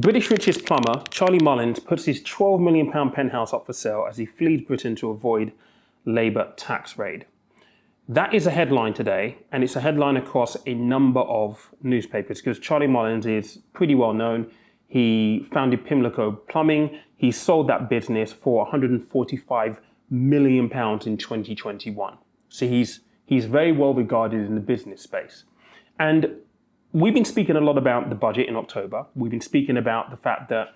British richest plumber Charlie Mullins puts his £12 million penthouse up for sale as he flees Britain to avoid Labour tax raid. That is a headline today, and it's a headline across a number of newspapers because Charlie Mullins is pretty well known. He founded Pimlico Plumbing. He sold that business for £145 million in 2021. So he's very well regarded in the business space. And we've been speaking a lot about the budget in October. We've been speaking about the fact that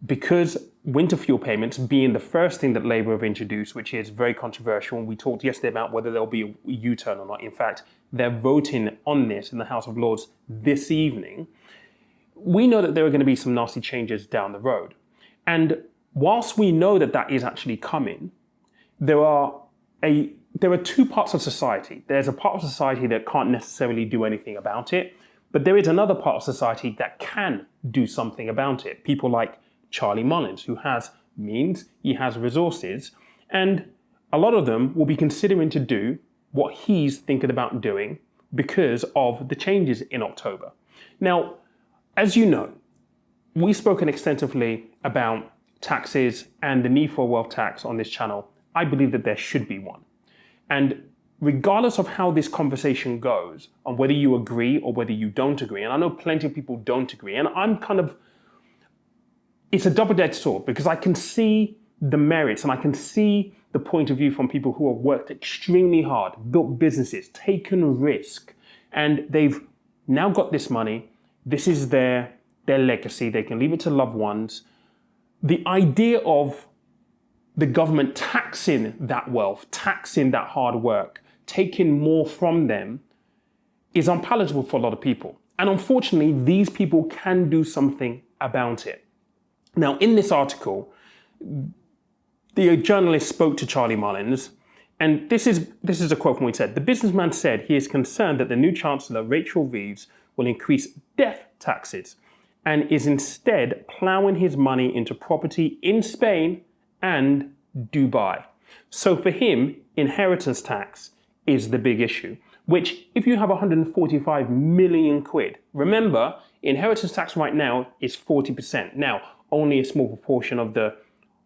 because winter fuel payments being the first thing that Labour have introduced, which is very controversial, and we talked yesterday about whether there'll be a U-turn or not. In fact, they're voting on this in the House of Lords this evening. We know that there are going to be some nasty changes down the road. And whilst we know that that is actually coming, there are two parts of society. There's a part of society that can't necessarily do anything about it, but there is another part of society that can do something about it. People like Charlie Mullins, who has means, he has resources, and a lot of them will be considering to do what he's thinking about doing because of the changes in October. Now, as you know, we've spoken extensively about taxes and the need for a wealth tax on this channel. I believe that there should be one. And regardless of how this conversation goes, on whether you agree or whether you don't agree, and I know plenty of people don't agree, and it's a double-edged sword because I can see the merits and I can see the point of view from people who have worked extremely hard, built businesses, taken risk, and they've now got this money. This is their legacy. They can leave it to loved ones. The idea of the government taxing that wealth, taxing that hard work, taking more from them is unpalatable for a lot of people. And unfortunately, these people can do something about it. Now, in this article, the journalist spoke to Charlie Mullins, and this is a quote from what he said. The businessman said he is concerned that the new Chancellor, Rachel Reeves, will increase death taxes and is instead ploughing his money into property in Spain and Dubai. So for him, inheritance tax is the big issue, which if you have 145 million quid, remember, inheritance tax right now is 40%. Now, only a small proportion of the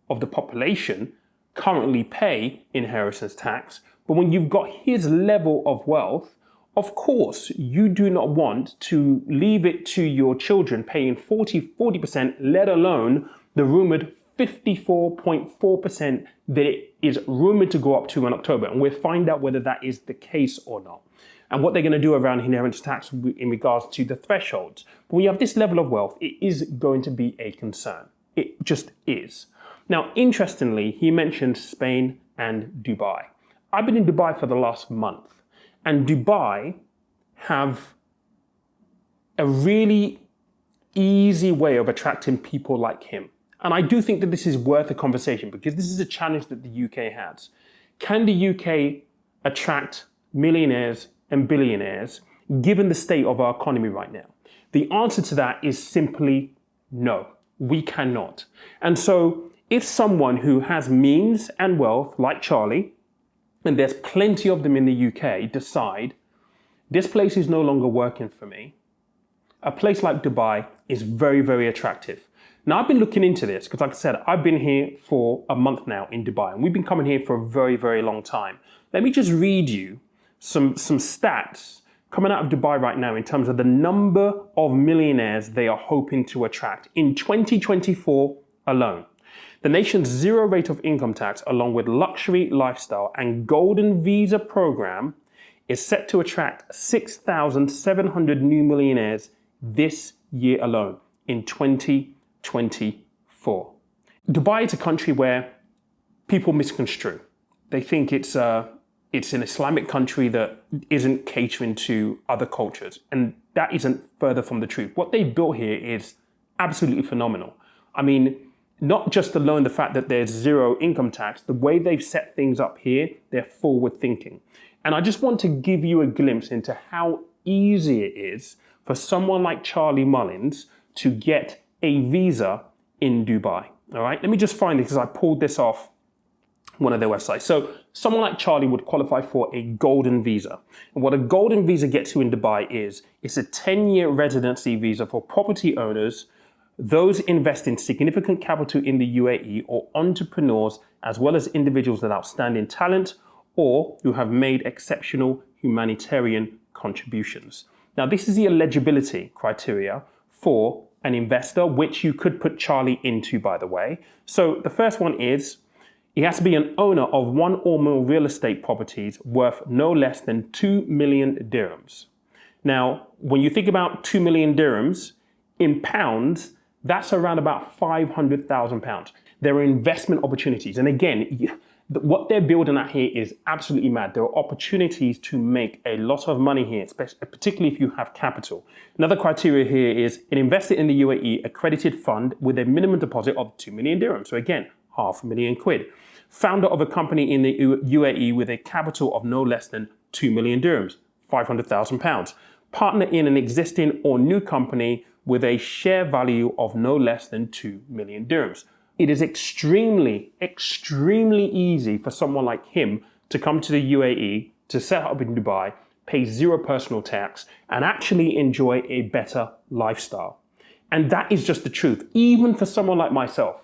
population currently pay inheritance tax. But when you've got his level of wealth, of course, you do not want to leave it to your children paying 40%, let alone the rumored 54.4% that it is rumored to go up to in October. And we'll find out whether that is the case or not, and what they're going to do around inheritance tax in regards to the thresholds. But when you have this level of wealth, it is going to be a concern. It just is. Now, interestingly, he mentioned Spain and Dubai. I've been in Dubai for the last month, and Dubai have a really easy way of attracting people like him. And I do think that this is worth a conversation because this is a challenge that the UK has. Can the UK attract millionaires and billionaires given the state of our economy right now? The answer to that is simply no, we cannot. And so if someone who has means and wealth like Charlie, and there's plenty of them in the UK, decide this place is no longer working for me, a place like Dubai is very, very attractive. Now, I've been looking into this because, like I said, I've been here for a month now in Dubai, and we've been coming here for a very, very long time. Let me just read you some stats coming out of Dubai right now in terms of the number of millionaires they are hoping to attract in 2024 alone. The nation's zero rate of income tax, along with luxury lifestyle and golden visa program, is set to attract 6,700 new millionaires this year alone in 2024. Dubai is a country where people misconstrue. They think it's an Islamic country that isn't catering to other cultures, and that isn't further from the truth. What they've built here is absolutely phenomenal. I mean, not just alone the fact that there's zero income tax, the way they've set things up here, they're forward thinking. And I just want to give you a glimpse into how easy it is for someone like Charlie Mullins to get a visa in Dubai. All right, let me just find it because I pulled this off one of their websites. So someone like Charlie would qualify for a golden visa. And what a golden visa gets you in Dubai is, it's a 10-year residency visa for property owners those investing significant capital in the UAE or entrepreneurs as well as individuals with outstanding talent or who have made exceptional humanitarian contributions. Now, this is the eligibility criteria for an investor, which you could put Charlie into, by the way. So the first one is he has to be an owner of one or more real estate properties worth no less than 2 million dirhams. Now, when you think about 2 million dirhams in pounds, that's around about 500,000 pounds. There are investment opportunities. And again, what they're building at here is absolutely mad. There are opportunities to make a lot of money here, particularly if you have capital. Another criteria here is an investor in the UAE accredited fund with a minimum deposit of 2 million dirhams. So again, £500,000. Founder of a company in the UAE with a capital of no less than 2 million dirhams, 500,000 pounds. Partner in an existing or new company with a share value of no less than 2 million dirhams. It is extremely, extremely easy for someone like him to come to the UAE, to set up in Dubai, pay zero personal tax, and actually enjoy a better lifestyle. And that is just the truth. Even for someone like myself,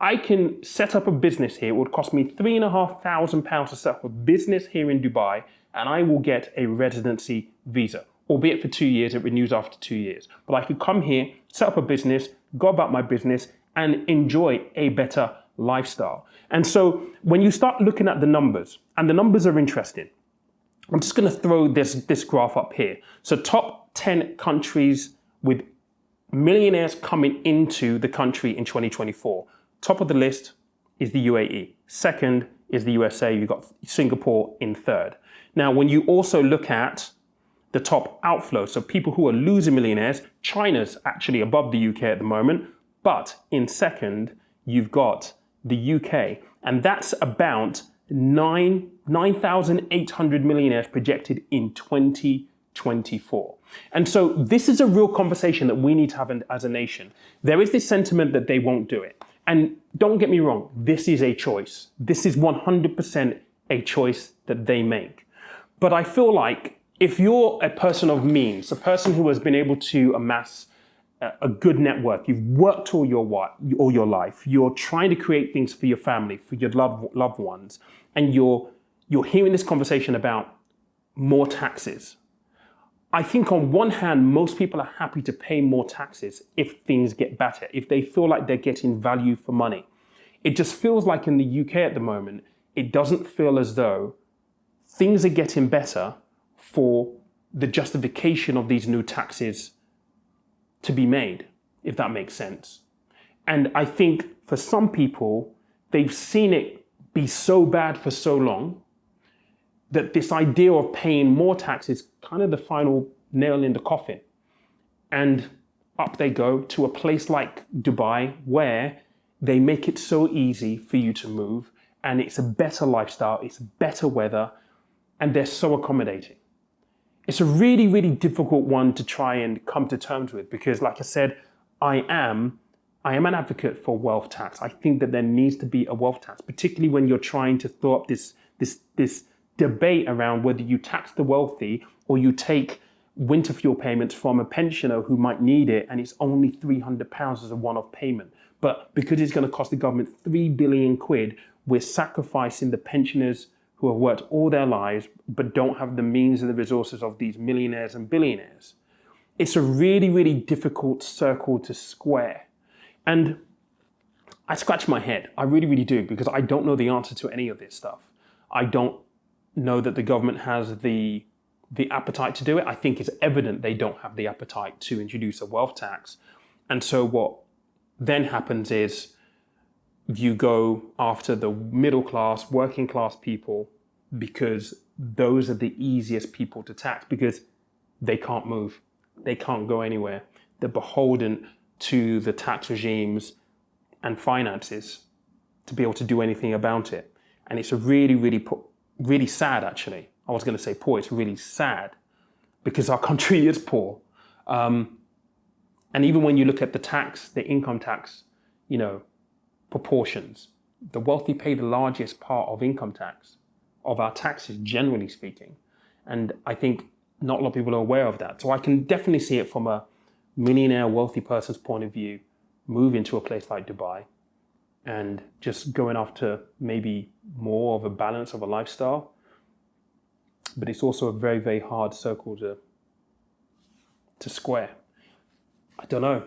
I can set up a business here. It would cost me £3,500 to set up a business here in Dubai, and I will get a residency visa. Albeit for 2 years, it renews after 2 years. But I could come here, set up a business, go about my business, and enjoy a better lifestyle. And so when you start looking at the numbers, and the numbers are interesting, I'm just going to throw this graph up here. So top 10 countries with millionaires coming into the country in 2024. Top of the list is the UAE. Second is the USA. You've got Singapore in third. Now, when you also look at the top outflow, so people who are losing millionaires, China's actually above the UK at the moment, but in second, you've got the UK, and that's about 9,800 millionaires projected in 2024. And so this is a real conversation that we need to have as a nation. There is this sentiment that they won't do it. And don't get me wrong, this is a choice. This is 100% a choice that they make. But I feel like if you're a person of means, a person who has been able to amass a good network, you've worked all your life, you're trying to create things for your family, for your loved ones, and you're hearing this conversation about more taxes. I think on one hand, most people are happy to pay more taxes if things get better, if they feel like they're getting value for money. It just feels like in the UK at the moment, it doesn't feel as though things are getting better for the justification of these new taxes to be made, if that makes sense. And I think for some people, they've seen it be so bad for so long that this idea of paying more tax is kind of the final nail in the coffin. And up they go to a place like Dubai where they make it so easy for you to move, and it's a better lifestyle, it's better weather, and they're so accommodating. It's a really, really difficult one to try and come to terms with because, like I said, I am an advocate for wealth tax. I think that there needs to be a wealth tax, particularly when you're trying to throw up this debate around whether you tax the wealthy or you take winter fuel payments from a pensioner who might need it, and it's only £300 as a one-off payment. But because it's going to cost the government 3 billion quid, we're sacrificing the pensioners who have worked all their lives but don't have the means and the resources of these millionaires and billionaires. It's a really, really difficult circle to square. And I scratch my head. I really, really do, because I don't know the answer to any of this stuff. I don't know that the government has the appetite to do it. I think it's evident they don't have the appetite to introduce a wealth tax. And so what then happens is you go after the middle class, working class people, because those are the easiest people to tax because they can't move. They can't go anywhere. They're beholden to the tax regimes and finances to be able to do anything about it. And it's a really, really, really sad, actually. I was going to say poor. It's really sad because our country is poor. And even when you look at the tax, the income tax, proportions, the wealthy pay the largest part of income tax, of our taxes, generally speaking. And I think not a lot of people are aware of that. So I can definitely see it from a millionaire, wealthy person's point of view. move into a place like Dubai and just going after maybe more of a balance of a lifestyle. But it's also a very, very hard circle to square. I don't know.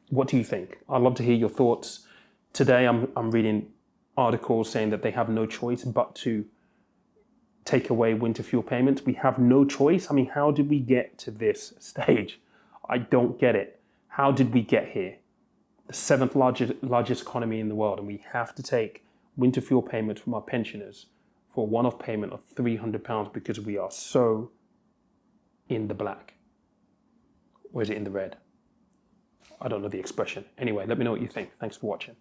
What do you think? I'd love to hear your thoughts. Today I'm reading articles saying that they have no choice but to take away winter fuel payments. We have no choice. I mean, how did we get to this stage? I don't get it. How did we get here? The seventh largest economy in the world, and we have to take winter fuel payments from our pensioners for a one-off payment of £300 because we are so in the black. Or is it in the red? I don't know the expression. Anyway, let me know what you think. Thanks for watching.